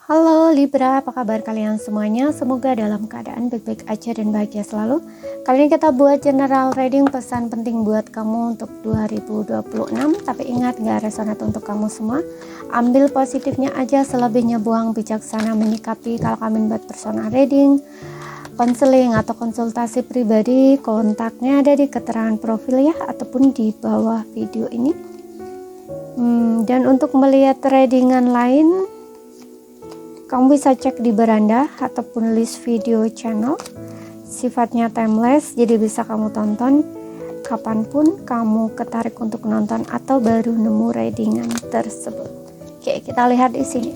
Halo Libra, apa kabar kalian semuanya? Semoga dalam keadaan baik-baik aja dan bahagia selalu. Kali ini kita buat general reading pesan penting buat kamu untuk 2026. Tapi ingat, gak resonate untuk kamu semua. Ambil positifnya aja, selebihnya buang. Bijaksana menyikapi. Kalau kalian buat personal reading, konseling atau konsultasi pribadi, kontaknya ada di keterangan profil ya, ataupun di bawah video ini. Dan untuk melihat readingan lain, kamu bisa cek di beranda ataupun list video channel. Sifatnya timeless, jadi bisa kamu tonton kapanpun kamu ketarik untuk nonton atau baru nemu readingan tersebut. Oke, kita lihat di sini.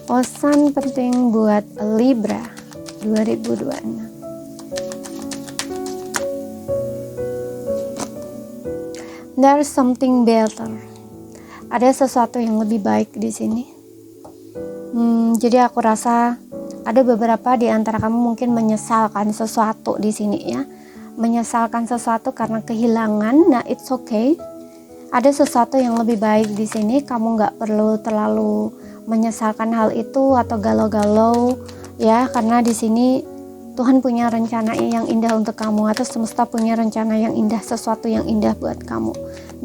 Pesan penting buat Libra 2026. There's something better. Ada sesuatu yang lebih baik di sini. Jadi aku rasa ada beberapa di antara kamu mungkin menyesalkan sesuatu di sini ya. Menyesalkan sesuatu karena kehilangan. Nah, it's okay. Ada sesuatu yang lebih baik di sini. Kamu nggak perlu terlalu menyesalkan hal itu atau galau-galau ya, karena di sini Tuhan punya rencana yang indah untuk kamu, atau semesta punya rencana yang indah, sesuatu yang indah buat kamu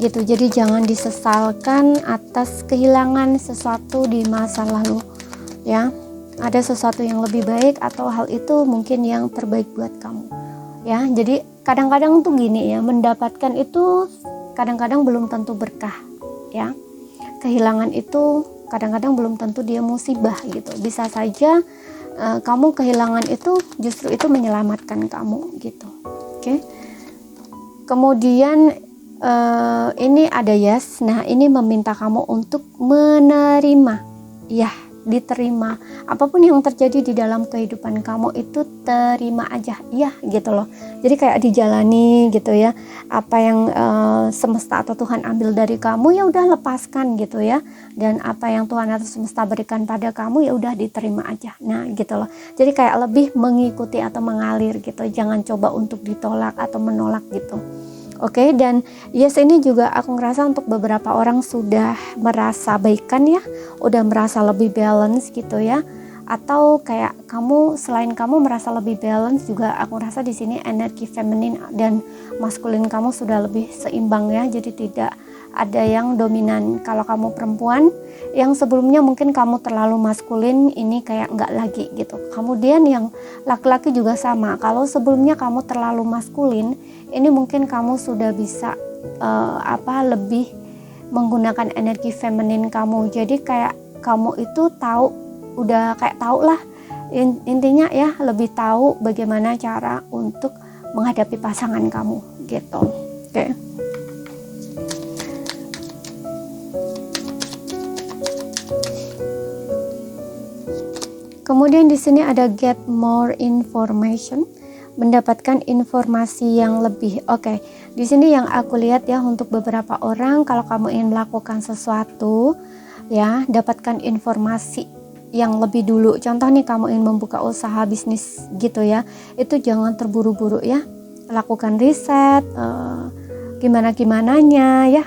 gitu. Jadi jangan disesalkan atas kehilangan sesuatu di masa lalu ya. Ada sesuatu yang lebih baik atau hal itu mungkin yang terbaik buat kamu ya. Jadi kadang-kadang tuh gini ya, mendapatkan itu kadang-kadang belum tentu berkah ya. Kehilangan itu kadang-kadang belum tentu dia musibah gitu. Bisa saja kamu kehilangan itu justru itu menyelamatkan kamu gitu. Oke. Kemudian ini ada yes. Nah, ini meminta kamu untuk menerima. Ya, diterima. Apapun yang terjadi di dalam kehidupan kamu itu terima aja. Ya, gitu loh. Jadi kayak dijalani gitu ya. Apa yang semesta atau Tuhan ambil dari kamu ya udah lepaskan gitu ya. Dan apa yang Tuhan atau semesta berikan pada kamu ya udah diterima aja. Nah, gitu loh. Jadi kayak lebih mengikuti atau mengalir gitu. Jangan coba untuk ditolak atau menolak gitu. Oke, dan yes, ini juga aku ngerasa untuk beberapa orang sudah merasa baikan ya, udah merasa lebih balance gitu ya. Atau kayak kamu, selain kamu merasa lebih balance juga, aku rasa di sini energi feminin dan maskulin kamu sudah lebih seimbang ya. Jadi tidak ada yang dominan. Kalau kamu perempuan yang sebelumnya mungkin kamu terlalu maskulin, ini kayak enggak lagi gitu. Kemudian yang laki-laki juga sama. Kalau sebelumnya kamu terlalu maskulin, ini mungkin kamu sudah bisa lebih menggunakan energi feminin kamu. Jadi kayak kamu itu tahu, udah kayak tahu lah intinya ya, lebih tahu bagaimana cara untuk menghadapi pasangan kamu gitu. Oke. Kemudian di sini ada get more information, mendapatkan informasi yang lebih. Oke, di sini yang aku lihat ya, untuk beberapa orang kalau kamu ingin melakukan sesuatu ya, dapatkan informasi yang lebih dulu. Contoh nih, kamu ingin membuka usaha bisnis gitu ya, itu jangan terburu-buru ya. Lakukan riset, gimana-gimananya ya,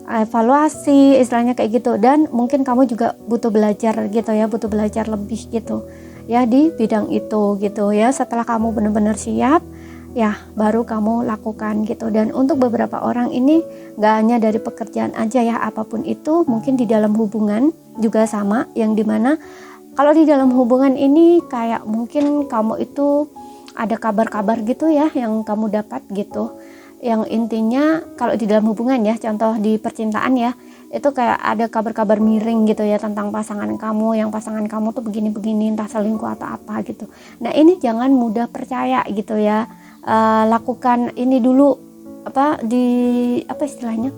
evaluasi istilahnya kayak gitu. Dan mungkin kamu juga butuh belajar gitu ya, butuh belajar lebih gitu ya di bidang itu gitu ya. Setelah kamu benar-benar siap ya, baru kamu lakukan gitu. Dan untuk beberapa orang ini gak hanya dari pekerjaan aja ya, apapun itu, mungkin di dalam hubungan juga sama, yang dimana kalau di dalam hubungan ini kayak mungkin kamu itu ada kabar-kabar gitu ya yang kamu dapat gitu, yang intinya kalau di dalam hubungan ya, contoh di percintaan ya, itu kayak ada kabar-kabar miring gitu ya tentang pasangan kamu, yang pasangan kamu tuh begini-begini, entah selingkuh atau apa gitu. Nah, ini jangan mudah percaya gitu ya. Lakukan ini dulu, istilahnya,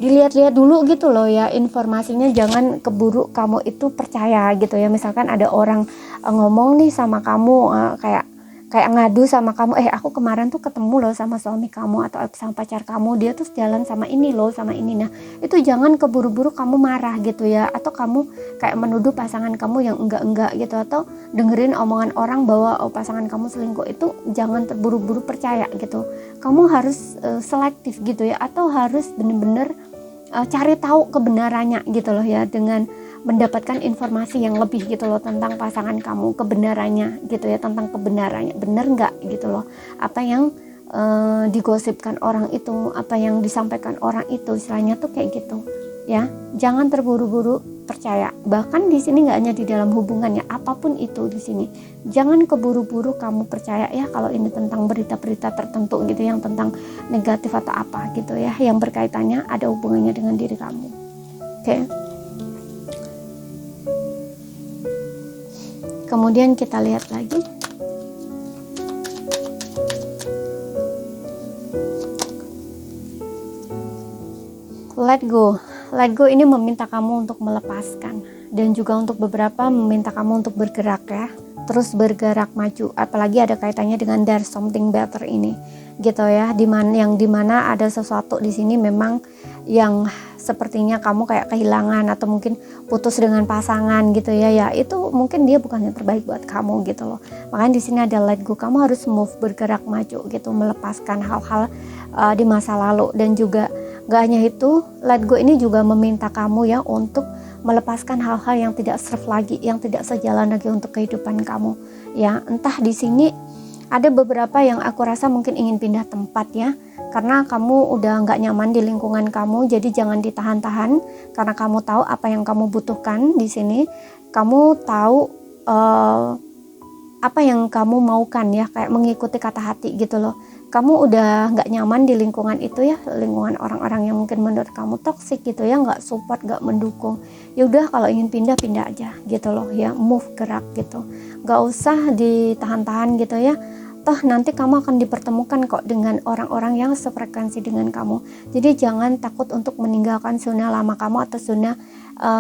dilihat-lihat dulu gitu loh ya informasinya, jangan keburu kamu itu percaya gitu ya. Misalkan ada orang ngomong nih sama kamu kayak kayak ngadu sama kamu, aku kemarin tuh ketemu loh sama suami kamu atau sama pacar kamu, dia tuh jalan sama ini loh, sama ini. Nah itu jangan keburu-buru kamu marah gitu ya, atau kamu kayak menuduh pasangan kamu yang enggak gitu, atau dengerin omongan orang bahwa pasangan kamu selingkuh. Itu jangan terburu-buru percaya gitu. Kamu harus selektif gitu ya, atau harus bener-bener cari tahu kebenarannya gitu loh ya, dengan mendapatkan informasi yang lebih gitu loh tentang pasangan kamu, kebenarannya gitu ya, tentang kebenarannya bener nggak gitu loh, apa yang digosipkan orang itu, apa yang disampaikan orang itu, istilahnya tuh kayak gitu ya. Jangan terburu-buru percaya. Bahkan di sini nggak hanya di dalam hubungannya, apapun itu di sini jangan keburu-buru kamu percaya ya kalau ini tentang berita-berita tertentu gitu yang tentang negatif atau apa gitu ya, yang berkaitannya ada hubungannya dengan diri kamu. Oke. Kemudian kita lihat lagi. Let go. Let go ini meminta kamu untuk melepaskan, dan juga untuk beberapa meminta kamu untuk bergerak ya. Terus bergerak maju, apalagi ada kaitannya dengan there's something better ini gitu ya, dimana ada sesuatu di sini memang yang sepertinya kamu kayak kehilangan atau mungkin putus dengan pasangan gitu ya, itu mungkin dia bukan yang terbaik buat kamu gitu loh. Makanya di sini ada let go, kamu harus move, bergerak maju gitu, melepaskan hal-hal di masa lalu. Dan juga gak hanya itu, let go ini juga meminta kamu ya untuk melepaskan hal-hal yang tidak serve lagi, yang tidak sejalan lagi untuk kehidupan kamu ya. Entah di sini ada beberapa yang aku rasa mungkin ingin pindah tempat ya, karena kamu udah nggak nyaman di lingkungan kamu. Jadi jangan ditahan-tahan, karena kamu tahu apa yang kamu butuhkan di sini. Kamu tahu apa yang kamu maukan ya, kayak mengikuti kata hati gitu loh. Kamu udah nggak nyaman di lingkungan itu ya, lingkungan orang-orang yang mungkin menurut kamu toksik gitu ya, nggak support, nggak mendukung. Ya udah, kalau ingin pindah aja gitu loh ya, move, gerak gitu, nggak usah ditahan-tahan gitu ya. Toh nanti kamu akan dipertemukan kok dengan orang-orang yang sefrekuensi dengan kamu. Jadi jangan takut untuk meninggalkan zona lama kamu atau zona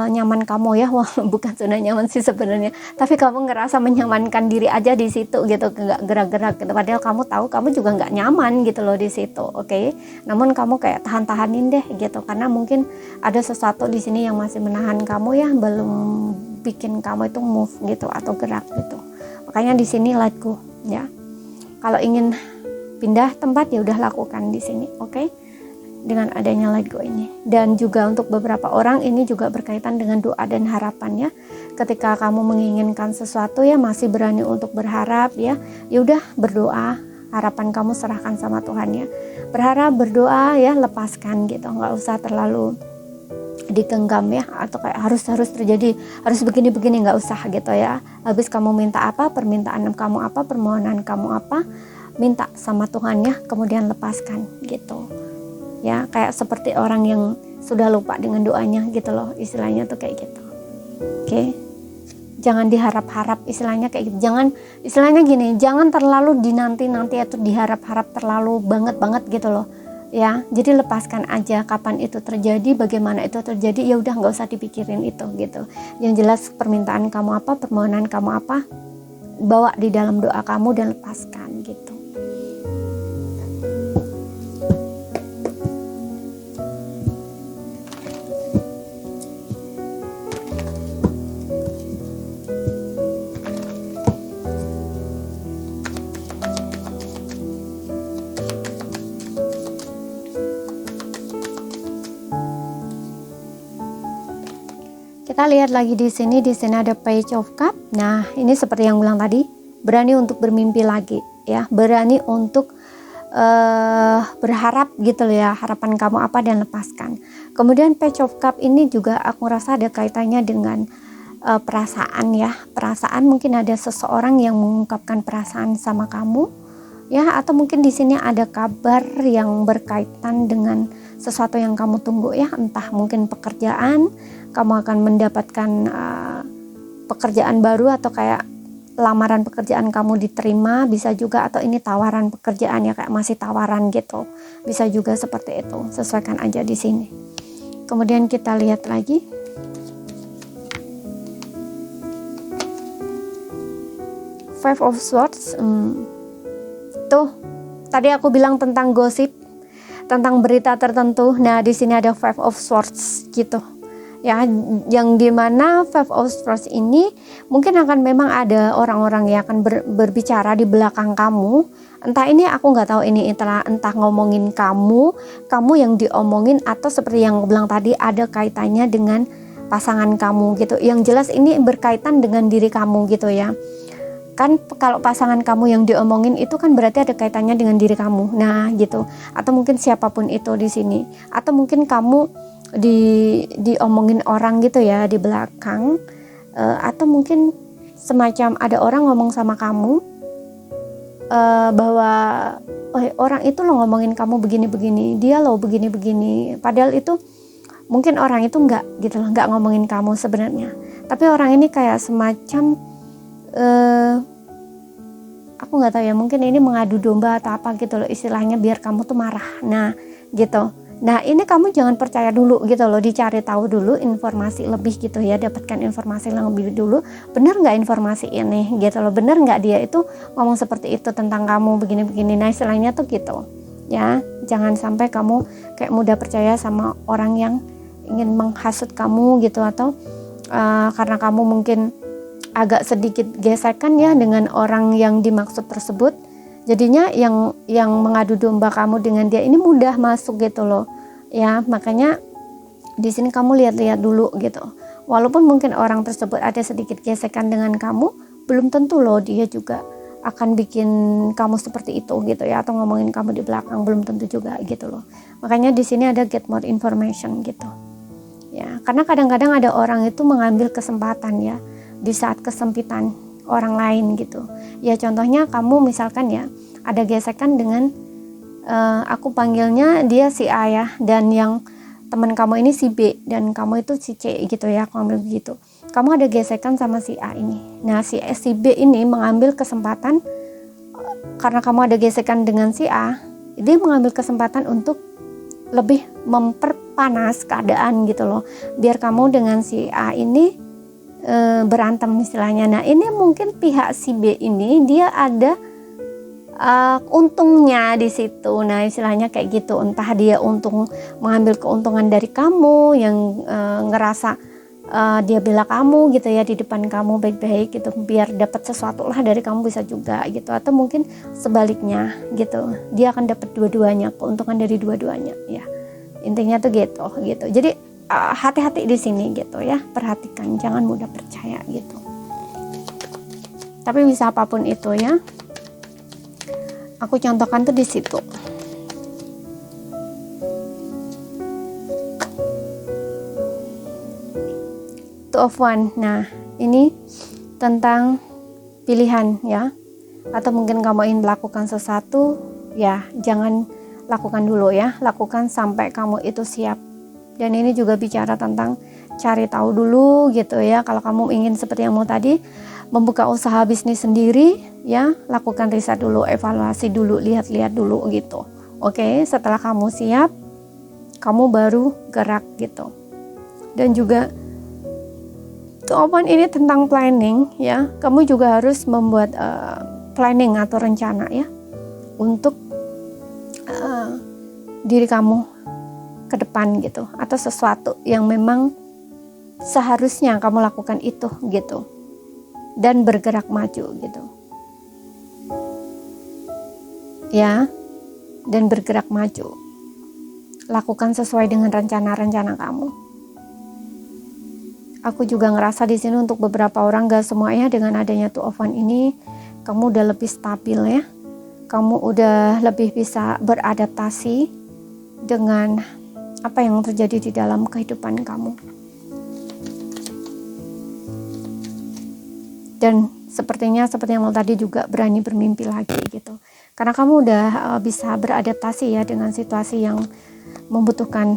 nyaman kamu ya. Wah, bukan zona nyaman sih sebenarnya, tapi kamu ngerasa menyamankan diri aja di situ gitu, nggak gerak-gerak gitu. Padahal kamu tahu kamu juga nggak nyaman gitu loh di situ, oke? Namun kamu kayak tahan-tahanin deh gitu, karena mungkin ada sesuatu di sini yang masih menahan kamu ya, belum bikin kamu itu move gitu atau gerak gitu. Makanya di sini let go ya. Kalau ingin pindah tempat ya udah lakukan di sini, oke? Dengan adanya let go ini. Dan juga untuk beberapa orang ini juga berkaitan dengan doa dan harapan ya. Ketika kamu menginginkan sesuatu ya, masih berani untuk berharap ya, ya udah berdoa, harapan kamu serahkan sama Tuhan ya. Berharap, berdoa ya, lepaskan gitu, nggak usah terlalu digenggam ya, atau kayak harus terjadi, harus begini-begini, nggak usah gitu ya. Habis kamu minta apa, permintaan kamu apa, permohonan kamu apa, minta sama Tuhan ya, kemudian lepaskan gitu ya. Kayak seperti orang yang sudah lupa dengan doanya gitu loh, istilahnya tuh kayak gitu. Oke. Jangan diharap-harap, istilahnya kayak gitu. Jangan, istilahnya gini, jangan terlalu dinanti-nanti atau diharap-harap terlalu banget gitu loh ya. Jadi lepaskan aja, kapan itu terjadi, bagaimana itu terjadi, ya udah nggak usah dipikirin itu gitu. Yang jelas permintaan kamu apa, permohonan kamu apa, bawa di dalam doa kamu dan lepaskan gitu. Kita lihat lagi di sini ada Page of Cup. Nah, ini seperti yang bilang tadi, berani untuk bermimpi lagi ya, berani untuk berharap gitu loh ya, harapan kamu apa dan lepaskan. Kemudian Page of Cup ini juga aku rasa ada kaitannya dengan perasaan ya. Perasaan, mungkin ada seseorang yang mengungkapkan perasaan sama kamu ya, atau mungkin di sini ada kabar yang berkaitan dengan sesuatu yang kamu tunggu ya, entah mungkin pekerjaan, kamu akan mendapatkan pekerjaan baru, atau kayak lamaran pekerjaan kamu diterima, bisa juga, atau ini tawaran pekerjaan ya, kayak masih tawaran gitu, bisa juga seperti itu. Sesuaikan aja di sini. Kemudian kita lihat lagi Five of Swords. Tuh, tadi aku bilang tentang gosip, tentang berita tertentu. Nah, di sini ada Five of Swords gitu. Ya, yang dimana Five of Swords ini mungkin akan memang ada orang-orang yang akan berbicara di belakang kamu. Entah ini aku nggak tahu ini entah ngomongin kamu yang diomongin, atau seperti yang aku bilang tadi ada kaitannya dengan pasangan kamu gitu. Yang jelas ini berkaitan dengan diri kamu gitu ya. Kan kalau pasangan kamu yang diomongin itu kan berarti ada kaitannya dengan diri kamu. Nah, gitu. Atau mungkin siapapun itu di sini. Atau mungkin kamu diomongin orang gitu ya di belakang. Atau mungkin semacam ada orang ngomong sama kamu bahwa orang itu lo ngomongin kamu begini-begini, dia lo begini-begini. Padahal itu mungkin orang itu enggak gitu loh, enggak ngomongin kamu sebenarnya. Tapi orang ini kayak semacam aku nggak tahu ya, mungkin ini mengadu domba atau apa gitu loh istilahnya, biar kamu tuh marah. Nah gitu. Nah ini kamu jangan percaya dulu gitu loh, dicari tahu dulu informasi lebih gitu ya, dapatkan informasi yang lebih dulu. Bener nggak informasi ini gitu loh, bener nggak dia itu ngomong seperti itu tentang kamu begini-begini. Nah istilahnya tuh gitu ya, jangan sampai kamu kayak mudah percaya sama orang yang ingin menghasut kamu gitu, atau karena kamu mungkin agak sedikit gesekan ya dengan orang yang dimaksud tersebut, jadinya yang mengadu domba kamu dengan dia ini mudah masuk gitu loh ya. Makanya di sini kamu lihat-lihat dulu gitu, walaupun mungkin orang tersebut ada sedikit gesekan dengan kamu, belum tentu loh dia juga akan bikin kamu seperti itu gitu ya, atau ngomongin kamu di belakang, belum tentu juga gitu loh. Makanya di sini ada get more information gitu ya, karena kadang-kadang ada orang itu mengambil kesempatan ya di saat kesempitan orang lain gitu ya. Contohnya kamu misalkan ya ada gesekan dengan aku panggilnya dia si A ya, dan yang teman kamu ini si B, dan kamu itu si C gitu ya, aku ambil begitu. Kamu ada gesekan sama si A ini. Nah si B ini mengambil kesempatan, karena kamu ada gesekan dengan si A, dia mengambil kesempatan untuk lebih memperpanas keadaan gitu loh, biar kamu dengan si A ini berantem istilahnya. Nah ini mungkin pihak si B ini dia ada untungnya di situ. Nah istilahnya kayak gitu, entah dia untung mengambil keuntungan dari kamu yang ngerasa dia bela kamu gitu ya di depan kamu baik-baik gitu, biar dapat sesuatu lah dari kamu, bisa juga gitu. Atau mungkin sebaliknya gitu, dia akan dapat dua-duanya, keuntungan dari dua-duanya ya. Intinya tuh gitu. Jadi hati-hati di sini gitu ya, perhatikan, jangan mudah percaya gitu. Tapi bisa apapun itu ya. Aku contohkan tuh di situ. Two of One. Nah, ini tentang pilihan ya. Atau mungkin kamu ingin melakukan sesuatu ya, jangan lakukan dulu ya. Lakukan sampai kamu itu siap. Dan ini juga bicara tentang cari tahu dulu gitu ya. Kalau kamu ingin seperti yang mau tadi, membuka usaha bisnis sendiri ya, lakukan riset dulu, evaluasi dulu, lihat-lihat dulu gitu. Oke, setelah kamu siap, kamu baru gerak gitu. Dan juga ini tentang planning ya. Kamu juga harus membuat planning atau rencana ya untuk diri kamu ke depan gitu, atau sesuatu yang memang seharusnya kamu lakukan itu gitu, dan bergerak maju gitu ya, dan bergerak maju, lakukan sesuai dengan rencana-rencana kamu. Aku juga ngerasa di sini untuk beberapa orang, gak semuanya, dengan adanya Two of One ini kamu udah lebih stabil ya, kamu udah lebih bisa beradaptasi dengan apa yang terjadi di dalam kehidupan kamu. Dan sepertinya seperti yang tadi juga berani bermimpi lagi gitu. Karena kamu udah bisa beradaptasi ya dengan situasi yang membutuhkan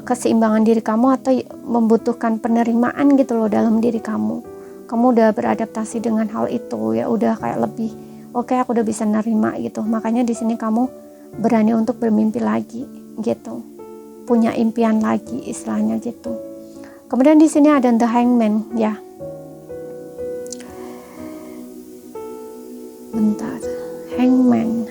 keseimbangan diri kamu, atau membutuhkan penerimaan gitu loh dalam diri kamu. Kamu udah beradaptasi dengan hal itu ya, udah kayak lebih oke, aku udah bisa nerima gitu. Makanya di sini kamu berani untuk bermimpi lagi gitu, punya impian lagi istilahnya gitu. Kemudian di sini ada The Hangman ya. Bentar. Hangman.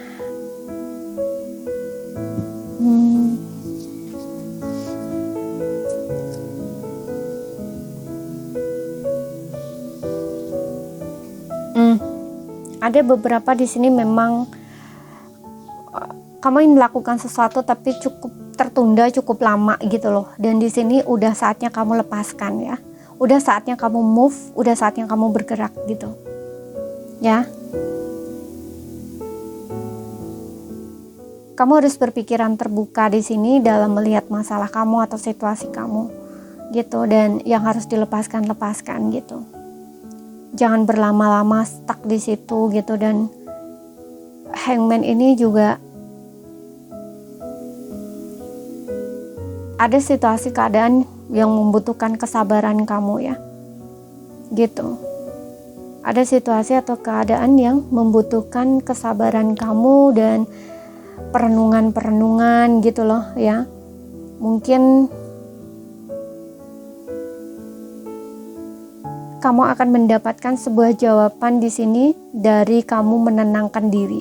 Ada beberapa di sini memang kamu ingin melakukan sesuatu tapi cukup tertunda cukup lama gitu loh. Dan di sini udah saatnya kamu lepaskan ya. Udah saatnya kamu move, udah saatnya kamu bergerak gitu. Ya. Kamu harus berpikiran terbuka di sini dalam melihat masalah kamu atau situasi kamu gitu, dan yang harus lepaskan gitu. Jangan berlama-lama stuck di situ gitu. Dan Hangman ini juga ada situasi keadaan yang membutuhkan kesabaran kamu ya. Gitu. Ada situasi atau keadaan yang membutuhkan kesabaran kamu dan perenungan gitu loh ya. Mungkin kamu akan mendapatkan sebuah jawaban di sini dari kamu menenangkan diri.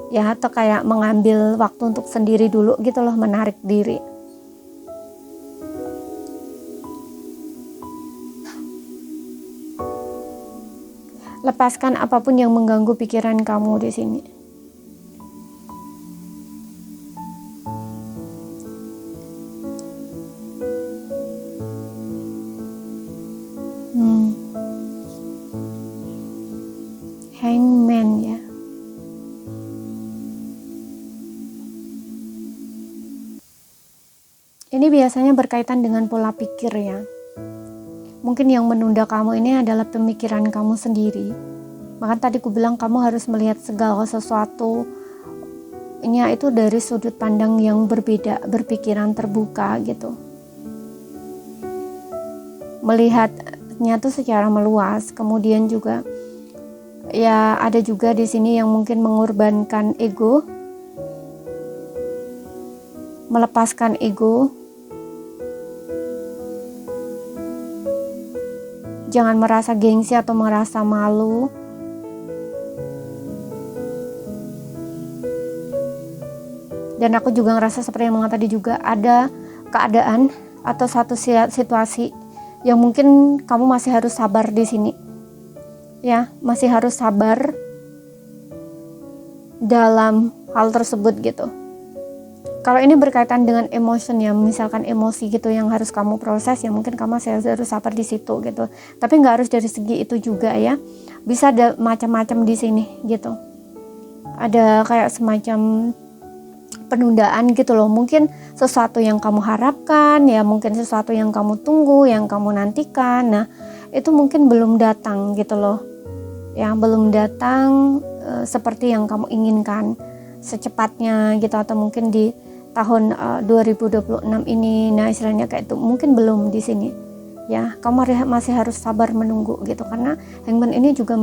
Ya, atau kayak mengambil waktu untuk sendiri dulu gitu loh, menarik diri. Lepaskan apapun yang mengganggu pikiran kamu di sini. Hangman ya. Ini biasanya berkaitan dengan pola pikir ya. Mungkin yang menunda kamu ini adalah pemikiran kamu sendiri. Maka tadi aku bilang kamu harus melihat segala sesuatu ini itu dari sudut pandang yang berbeda, berpikiran terbuka gitu. Melihatnya tuh secara meluas. Kemudian juga ya ada juga di sini yang mungkin mengorbankan ego, melepaskan ego. Jangan merasa gengsi atau merasa malu. Dan aku juga ngerasa seperti yang tadi juga ada keadaan atau satu situasi yang mungkin kamu masih harus sabar di sini. Ya, masih harus sabar dalam hal tersebut gitu. Kalau ini berkaitan dengan emotion ya, misalkan emosi gitu yang harus kamu proses, ya mungkin kamu masih harus sabar di situ gitu. Tapi nggak harus dari segi itu juga ya. Bisa ada macam-macam di sini gitu. Ada kayak semacam penundaan gitu loh. Mungkin sesuatu yang kamu harapkan, ya mungkin sesuatu yang kamu tunggu, yang kamu nantikan. Nah, itu mungkin belum datang gitu loh. Ya, belum datang seperti yang kamu inginkan secepatnya gitu, atau mungkin di tahun 2026 ini. Nah, istilahnya kayak itu mungkin belum di sini. Ya, kamu masih harus sabar menunggu gitu, karena Hangman ini juga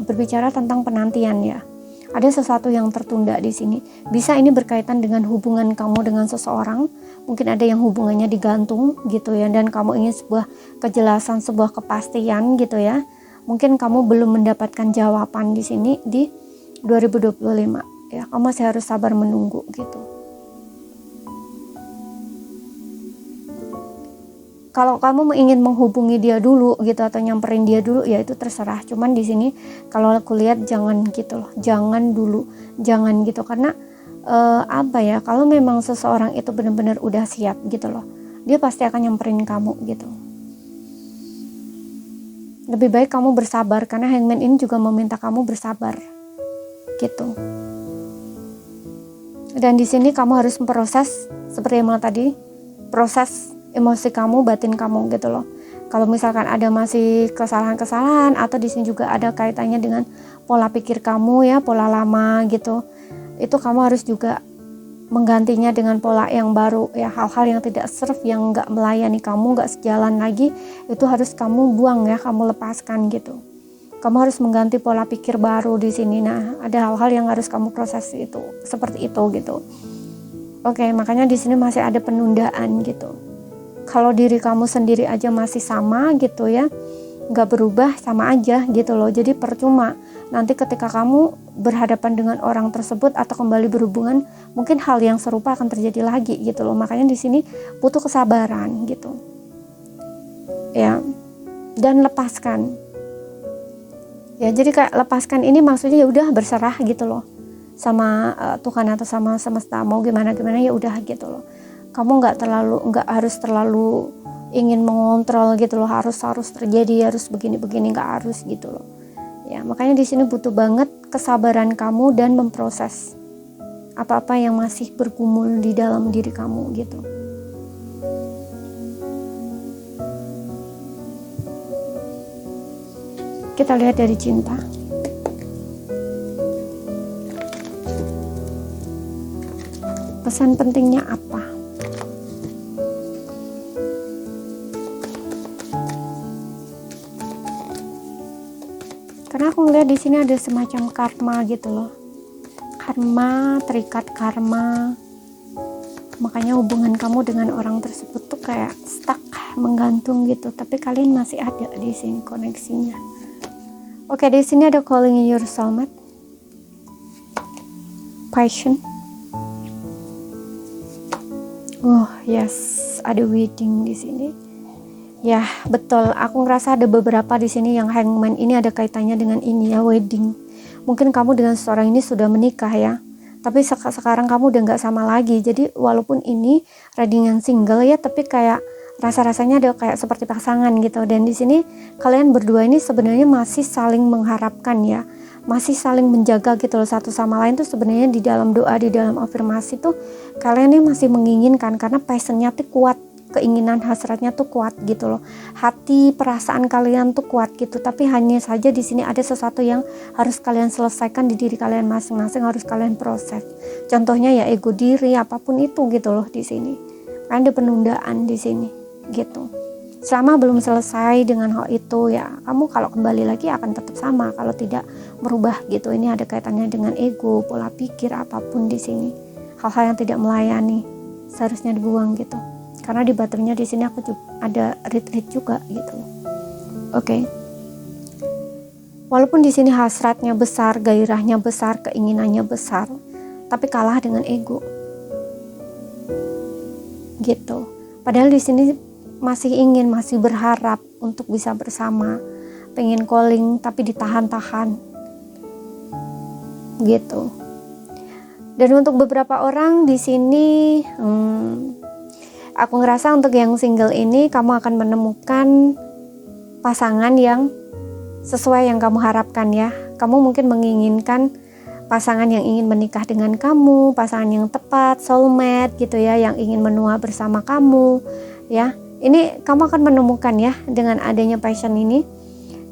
berbicara tentang penantian ya. Ada sesuatu yang tertunda di sini. Bisa ini berkaitan dengan hubungan kamu dengan seseorang. Mungkin ada yang hubungannya digantung gitu ya, dan kamu ingin sebuah kejelasan, sebuah kepastian gitu ya. Mungkin kamu belum mendapatkan jawaban di sini di 2025 ya. Kamu masih harus sabar menunggu gitu. Kalau kamu ingin menghubungi dia dulu gitu atau nyamperin dia dulu, ya itu terserah. Cuman di sini kalau aku lihat jangan gitu loh, jangan dulu, jangan gitu, karena apa ya? Kalau memang seseorang itu benar-benar udah siap gitu loh, dia pasti akan nyamperin kamu gitu. Lebih baik kamu bersabar, karena Hangman ini juga meminta kamu bersabar gitu. Dan di sini kamu harus memproses seperti yang tadi, proses emosi kamu, batin kamu gitu loh. Kalau misalkan ada masih kesalahan-kesalahan, atau di sini juga ada kaitannya dengan pola pikir kamu ya, pola lama gitu. Itu kamu harus juga menggantinya dengan pola yang baru ya. Hal-hal yang tidak serve, yang nggak melayani kamu, nggak sejalan lagi, itu harus kamu buang ya, kamu lepaskan gitu. Kamu harus mengganti pola pikir baru di sini. Nah, ada hal-hal yang harus kamu proses itu, seperti itu gitu. Oke, makanya di sini masih ada penundaan gitu. Kalau diri kamu sendiri aja masih sama gitu ya, nggak berubah, sama aja gitu loh. Jadi percuma nanti ketika kamu berhadapan dengan orang tersebut atau kembali berhubungan, mungkin hal yang serupa akan terjadi lagi gitu loh. Makanya di sini butuh kesabaran gitu ya, dan lepaskan ya. Jadi kayak lepaskan ini maksudnya ya udah berserah gitu loh sama Tuhan atau sama semesta, mau gimana ya udah gitu loh. Kamu nggak harus terlalu ingin mengontrol gitu loh, harus terjadi, harus begini nggak harus gitu loh ya. Makanya di sini butuh banget kesabaran kamu dan memproses apa-apa yang masih bergumul di dalam diri kamu gitu. Kita lihat dari cinta. Pesan pentingnya apa? Karena aku ngeliat di sini ada semacam karma gitu loh. Karma, terikat karma. Makanya hubungan kamu dengan orang tersebut tuh kayak stuck, menggantung gitu. Tapi kalian masih ada di sini koneksinya. Oke, di sini ada calling in your soulmate. Passion. Oh yes, ada wedding di sini. Ya betul, aku ngerasa ada beberapa di sini yang hangman ini ada kaitannya dengan ini ya, wedding. Mungkin kamu dengan seseorang ini sudah menikah ya, tapi sekarang kamu udah nggak sama lagi. Jadi walaupun ini reading yang single ya, tapi kayak rasa-rasanya ada kayak seperti pasangan gitu. Dan di sini kalian berdua ini sebenarnya masih saling mengharapkan ya, masih saling menjaga gitu loh satu sama lain tuh. Sebenarnya di dalam doa, di dalam afirmasi tuh kalian ini masih menginginkan, karena passionnya tuh kuat, keinginan hasratnya tuh kuat gitu loh. Hati perasaan kalian tuh kuat gitu. Tapi hanya saja di sini ada sesuatu yang harus kalian selesaikan di diri kalian masing-masing, harus kalian proses. Contohnya ya ego diri, apapun itu gitu loh di sini. Kan ada penundaan di sini gitu. Selama belum selesai dengan hal itu ya, kamu kalau kembali lagi akan tetap sama kalau tidak merubah gitu. Ini ada kaitannya dengan ego, pola pikir, apapun di sini. Hal-hal yang tidak melayani seharusnya dibuang gitu. Karena di batunya di sini aku juga ada retreat juga gitu. Oke. Walaupun di sini hasratnya besar, gairahnya besar, keinginannya besar, tapi kalah dengan ego. Gitu. Padahal di sini masih ingin, masih berharap untuk bisa bersama, pengen calling tapi ditahan-tahan. Gitu. Dan untuk beberapa orang di sini aku ngerasa untuk yang single ini kamu akan menemukan pasangan yang sesuai yang kamu harapkan ya. Kamu mungkin menginginkan pasangan yang ingin menikah dengan kamu, pasangan yang tepat, soulmate gitu ya, yang ingin menua bersama kamu ya. Ini kamu akan menemukan ya, dengan adanya passion ini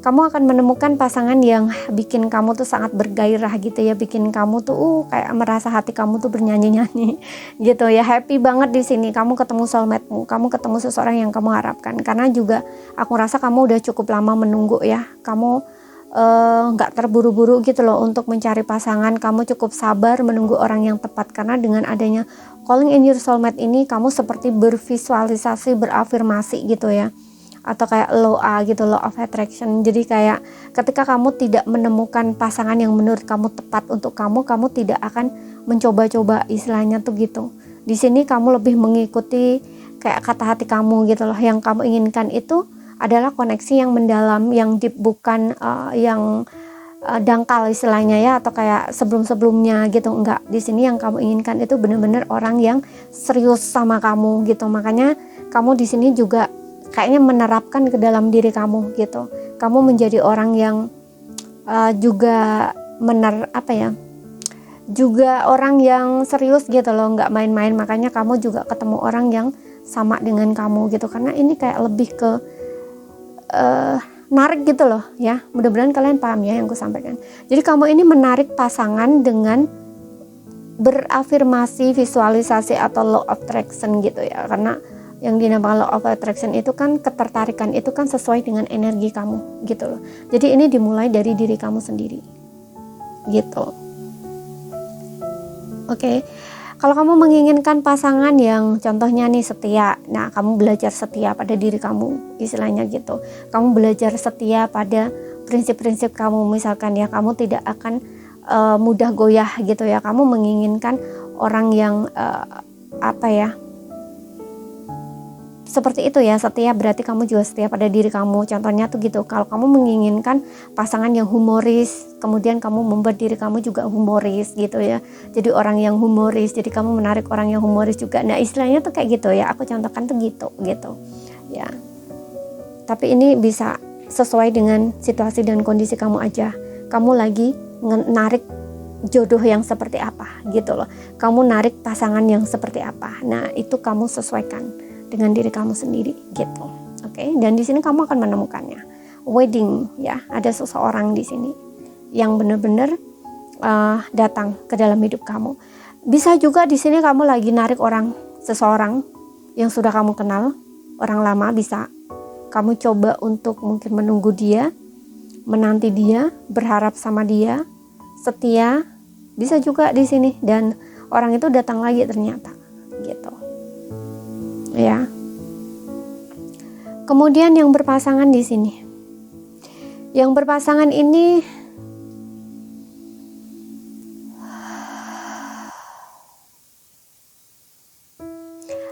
kamu akan menemukan pasangan yang bikin kamu tuh sangat bergairah gitu ya, bikin kamu tuh kayak merasa hati kamu tuh bernyanyi-nyanyi gitu ya, happy banget di sini. Kamu ketemu soulmate-mu, kamu ketemu seseorang yang kamu harapkan. Karena juga aku rasa kamu udah cukup lama menunggu ya, kamu nggak terburu-buru gitu loh untuk mencari pasangan. Kamu cukup sabar menunggu orang yang tepat, karena dengan adanya calling in your soulmate ini kamu seperti bervisualisasi, berafirmasi gitu ya, atau kayak law gitu, law of attraction. Jadi kayak ketika kamu tidak menemukan pasangan yang menurut kamu tepat untuk kamu tidak akan mencoba-coba istilahnya tuh gitu. Di sini kamu lebih mengikuti kayak kata hati kamu gitu loh. Yang kamu inginkan itu adalah koneksi yang mendalam, yang deep, bukan yang dangkal istilahnya ya, atau kayak sebelum-sebelumnya gitu. Enggak, di sini yang kamu inginkan itu benar-benar orang yang serius sama kamu gitu. Makanya kamu di sini juga kayaknya menerapkan ke dalam diri kamu gitu. Kamu menjadi orang yang juga juga orang yang serius gitu loh, nggak main-main. Makanya kamu juga ketemu orang yang sama dengan kamu gitu. Karena ini kayak lebih ke narik gitu loh ya. Mudah-mudahan kalian paham ya yang aku sampaikan. Jadi kamu ini menarik pasangan dengan berafirmasi, visualisasi atau law of attraction gitu ya. Karena yang dinamakan law of attraction itu kan ketertarikan, itu kan sesuai dengan energi kamu gitu loh. Jadi ini dimulai dari diri kamu sendiri gitu. Oke. Kalau kamu menginginkan pasangan yang contohnya nih setia, nah kamu belajar setia pada diri kamu istilahnya gitu. Kamu belajar setia pada prinsip-prinsip kamu, misalkan ya kamu tidak akan mudah goyah gitu ya, kamu menginginkan orang yang apa ya, seperti itu ya, setia, berarti kamu juga setia pada diri kamu. Contohnya tuh gitu, kalau kamu menginginkan pasangan yang humoris, kemudian kamu membuat diri kamu juga humoris gitu ya, jadi orang yang humoris, jadi kamu menarik orang yang humoris juga. Nah istilahnya tuh kayak gitu ya, aku contohkan tuh gitu ya. Tapi ini bisa sesuai dengan situasi dan kondisi kamu aja, kamu lagi narik jodoh yang seperti apa gitu loh, kamu narik pasangan yang seperti apa. Nah itu kamu sesuaikan dengan diri kamu sendiri gitu. Oke, dan di sini kamu akan menemukannya. Wedding ya, ada seseorang di sini yang benar-benar datang ke dalam hidup kamu. Bisa juga di sini kamu lagi narik seseorang yang sudah kamu kenal, orang lama. Bisa kamu coba untuk mungkin menunggu dia, menanti dia, berharap sama dia, setia. Bisa juga di sini, dan orang itu datang lagi ternyata gitu ya. Kemudian yang berpasangan di sini, yang berpasangan ini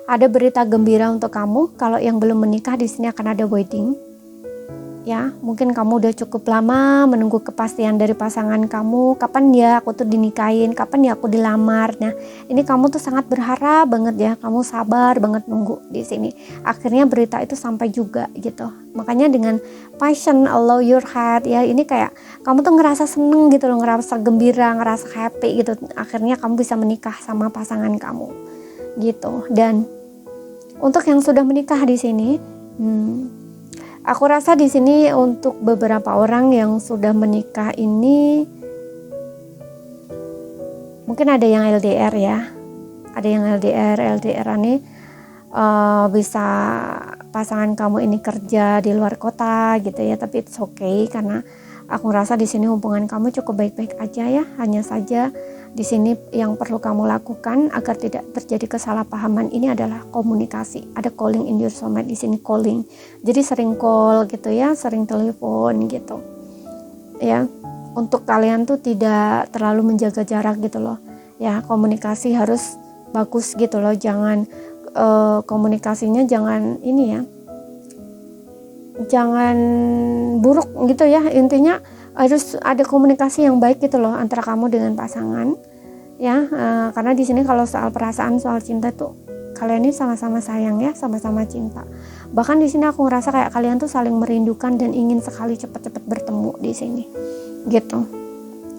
ada berita gembira untuk kamu. Kalau yang belum menikah di sini akan ada wedding ya. Mungkin kamu udah cukup lama menunggu kepastian dari pasangan kamu, kapan ya aku tuh dinikahin, kapan ya aku dilamar. Nah ini kamu tuh sangat berharap banget ya, kamu sabar banget nunggu di sini. Akhirnya berita itu sampai juga gitu. Makanya dengan passion, allow your heart ya, ini kayak kamu tuh ngerasa seneng gitu loh, ngerasa gembira, ngerasa happy gitu. Akhirnya kamu bisa menikah sama pasangan kamu gitu. Dan untuk yang sudah menikah di sini, aku rasa di sini untuk beberapa orang yang sudah menikah ini, mungkin ada yang LDR ya, ada yang LDR ini bisa pasangan kamu ini kerja di luar kota gitu ya, tapi it's okay karena aku rasa di sini hubungan kamu cukup baik-baik aja ya. Hanya saja di sini yang perlu kamu lakukan agar tidak terjadi kesalahpahaman ini adalah komunikasi. Ada calling in your soulmate di sini, calling. Jadi sering call gitu ya, sering telepon gitu. Ya, untuk kalian tuh tidak terlalu menjaga jarak gitu loh. Ya, komunikasi harus bagus gitu loh. Jangan komunikasinya jangan ini ya. Jangan buruk gitu ya. Intinya harus ada komunikasi yang baik gitu loh antara kamu dengan pasangan ya, karena di sini kalau soal perasaan, soal cinta tuh kalian ini sama-sama sayang ya, sama-sama cinta. Bahkan di sini aku ngerasa kayak kalian tuh saling merindukan dan ingin sekali cepat-cepat bertemu di sini gitu,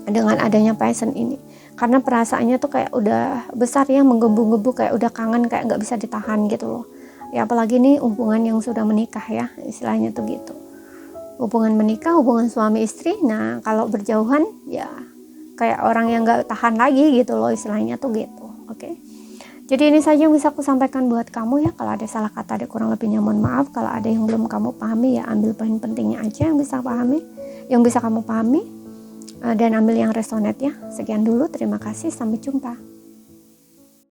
dengan adanya passion ini. Karena perasaannya tuh kayak udah besar ya, menggebu-gebu, kayak udah kangen, kayak nggak bisa ditahan gitu loh ya. Apalagi nih hubungan yang sudah menikah ya, istilahnya tuh gitu, hubungan menikah, hubungan suami istri. Nah kalau berjauhan ya kayak orang yang gak tahan lagi gitu loh, istilahnya tuh gitu. Oke. Jadi ini saja yang bisa aku sampaikan buat kamu ya. Kalau ada salah kata, ada kurang lebihnya mohon maaf. Kalau ada yang belum kamu pahami ya ambil poin pentingnya aja yang bisa kamu pahami, dan ambil yang resonate ya. Sekian dulu, terima kasih, sampai jumpa.